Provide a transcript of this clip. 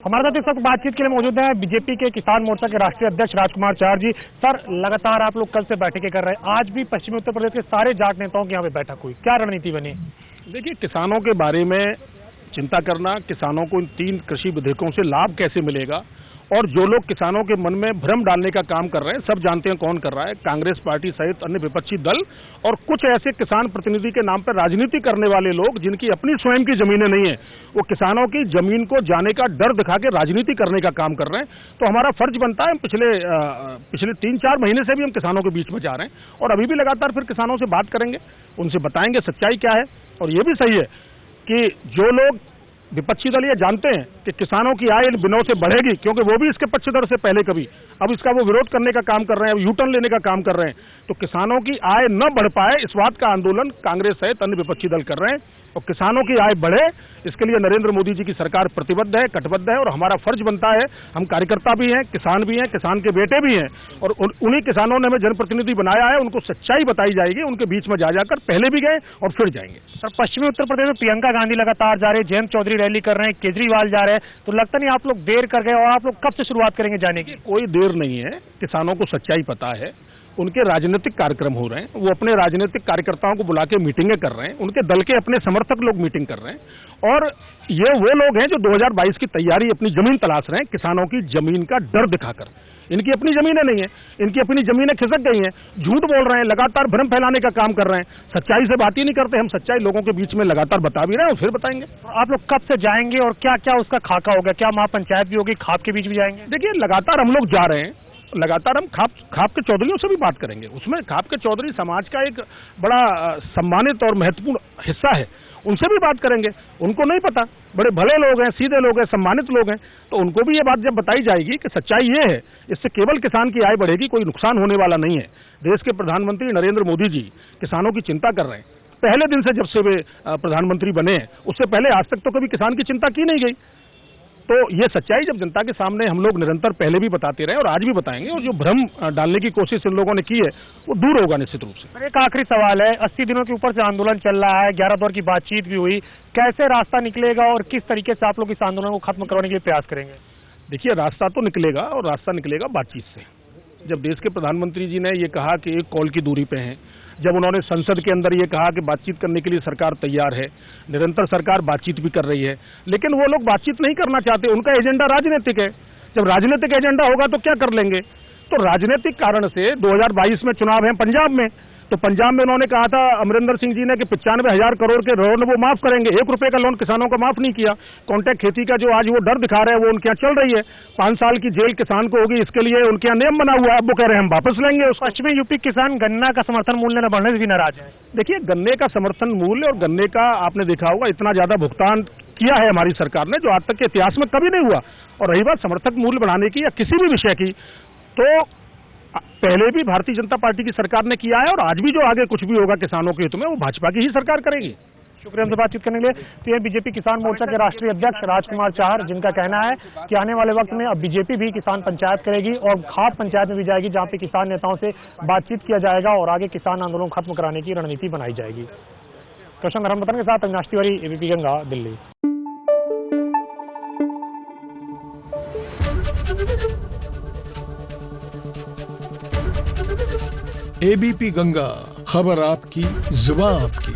हमारे साथ इस वक्त बातचीत के लिए मौजूद है बीजेपी के किसान मोर्चा के राष्ट्रीय अध्यक्ष राजकुमार चार जी। सर, लगातार आप लोग कल से बैठकें कर रहे हैं, आज भी पश्चिमी उत्तर प्रदेश के सारे जाट नेताओं की यहाँ पे बैठक हुई, क्या रणनीति बनी? देखिए, किसानों के बारे में चिंता करना, किसानों को इन 3 कृषि विधेयकों से लाभ कैसे मिलेगा और जो लोग किसानों के मन में भ्रम डालने का काम कर रहे हैं, सब जानते हैं कौन कर रहा है, कांग्रेस पार्टी सहित अन्य विपक्षी दल और कुछ ऐसे किसान प्रतिनिधि के नाम पर राजनीति करने वाले लोग जिनकी अपनी स्वयं की जमीनें नहीं है, वो किसानों की जमीन को जाने का डर दिखा के राजनीति करने का काम कर रहे हैं। तो हमारा फर्ज बनता है, पिछले 3-4 महीने से भी हम किसानों के बीच में जा रहे हैं और अभी भी लगातार फिर किसानों से बात करेंगे, उनसे बताएंगे सच्चाई क्या है। और ये भी सही है कि जो लोग विपक्षी दल ये जानते हैं कि किसानों की आय इन बिनों से बढ़ेगी, क्योंकि वो भी इसके पक्षधर से पहले कभी, अब इसका वो विरोध करने का काम कर रहे हैं, अब यूटर्न लेने का काम कर रहे हैं, तो किसानों की आय न बढ़ पाए इस बात का आंदोलन कांग्रेस सहित अन्य विपक्षी दल कर रहे हैं और किसानों की आय बढ़े, इसके लिए नरेंद्र मोदी जी की सरकार प्रतिबद्ध है, कटिबद्ध है और हमारा फर्ज बनता है, हम कार्यकर्ता भी हैं, किसान के बेटे भी हैं और उन्हीं किसानों ने हमें जनप्रतिनिधि बनाया है, उनको सच्चाई बताई जाएगी, उनके बीच में जाकर पहले भी गए और फिर जाएंगे। सर, पश्चिमी उत्तर प्रदेश में प्रियंका गांधी लगातार जा रहे हैं, जयंत चौधरी रैली कर रहे हैं, केजरीवाल जा रहे हैं, तो लगता नहीं आप लोग देर कर गए और आप लोग कब से शुरुआत करेंगे जाने की? कोई देर नहीं है, किसानों को सच्चाई पता है, उनके राजनीतिक कार्यक्रम हो रहे हैं, वो अपने राजनीतिक कार्यकर्ताओं को बुला के मीटिंगें कर रहे हैं, उनके दल के अपने समर्थक लोग मीटिंग कर रहे हैं और ये वो लोग हैं जो 2022 की तैयारी अपनी जमीन तलाश रहे हैं, किसानों की जमीन का डर दिखाकर। इनकी अपनी जमीनें नहीं है, इनकी अपनी जमीनें खिसक गई हैं, झूठ बोल रहे हैं, लगातार भ्रम फैलाने का काम कर रहे हैं, सच्चाई से बात ही नहीं करते। हम सच्चाई लोगों के बीच में लगातार बता भी रहे हैं और फिर बताएंगे। आप लोग कब से जाएंगे और क्या क्या उसका खाका होगा? क्या महापंचायत भी होगी, खाप के बीच भी जाएंगे? देखिए, लगातार हम लोग जा रहे हैं, लगातार हम खाप के चौधरियों से भी बात करेंगे। उसमें खाप के चौधरी समाज का एक बड़ा सम्मानित और महत्वपूर्ण हिस्सा है, उनसे भी बात करेंगे। उनको नहीं पता, बड़े भले लोग हैं, सीधे लोग हैं, सम्मानित लोग हैं, तो उनको भी ये बात जब बताई जाएगी कि सच्चाई ये है, इससे केवल किसान की आय बढ़ेगी, कोई नुकसान होने वाला नहीं है। देश के प्रधानमंत्री नरेंद्र मोदी जी किसानों की चिंता कर रहे हैं, पहले दिन से, जब से वे प्रधानमंत्री बने हैं, उससे पहले आज तक तो कभी किसान की चिंता की नहीं गई। तो ये सच्चाई जब जनता के सामने हम लोग निरंतर पहले भी बताते रहे और आज भी बताएंगे और जो भ्रम डालने की कोशिश इन लोगों ने की है वो दूर होगा निश्चित रूप से। एक आखिरी सवाल है, 80 दिनों के ऊपर से आंदोलन चल रहा है, 11 दौर की बातचीत भी हुई, कैसे रास्ता निकलेगा और किस तरीके से आप लोग इस आंदोलन को खत्म करवाने के लिए प्रयास करेंगे? देखिए, रास्ता तो निकलेगा और रास्ता निकलेगा बातचीत से। जब देश के प्रधानमंत्री जी ने ये कहा कि 1 कॉल की दूरी पे हैं, जब उन्होंने संसद के अंदर ये कहा कि बातचीत करने के लिए सरकार तैयार है, निरंतर सरकार बातचीत भी कर रही है, लेकिन वो लोग बातचीत नहीं करना चाहते, उनका एजेंडा राजनीतिक है। जब राजनीतिक एजेंडा होगा तो क्या कर लेंगे? तो राजनीतिक कारण से 2022 में चुनाव है पंजाब में, तो पंजाब में उन्होंने कहा था अमरिंदर सिंह जी ने कि 95,000 करोड़ के लोन वो माफ करेंगे, 1 रुपए का लोन किसानों का माफ नहीं किया। कॉन्ट्रैक्ट खेती का जो आज वो डर दिखा रहे हैं वो उनके यहाँ चल रही है, 5 साल की जेल किसान को होगी, इसके लिए उनके यहाँ नियम बना हुआ है, अब वो कह रहे हैं हम वापस लेंगे। पश्चिमी यूपी किसान गन्ना का समर्थन मूल्य न बढ़ने से भी नाराज है। देखिए, गन्ने का समर्थन मूल्य और गन्ने का आपने देखा होगा इतना ज्यादा भुगतान किया है हमारी सरकार ने जो आज तक के इतिहास में कभी नहीं हुआ। और रही बात समर्थक मूल्य बढ़ाने की या किसी भी विषय की, तो पहले भी भारतीय जनता पार्टी की सरकार ने किया है और आज भी जो आगे कुछ भी होगा किसानों के हित में वो भाजपा की ही सरकार करेगी। शुक्रिया हमसे बातचीत करने के लिए। तो ये बीजेपी किसान मोर्चा के राष्ट्रीय अध्यक्ष राजकुमार चार, जिनका कहना है कि आने वाले वक्त में अब बीजेपी भी किसान पंचायत करेगी और खाप पंचायत में भी जाएगी, जहां पे किसान नेताओं से बातचीत किया जाएगा और आगे किसान आंदोलन खत्म कराने की रणनीति बनाई जाएगी। कृष्ण धर्मपतन के साथ अविनाश तिवारी, एबीपी गंगा, दिल्ली। एबीपी गंगा, खबर आपकी, जुबान आपकी।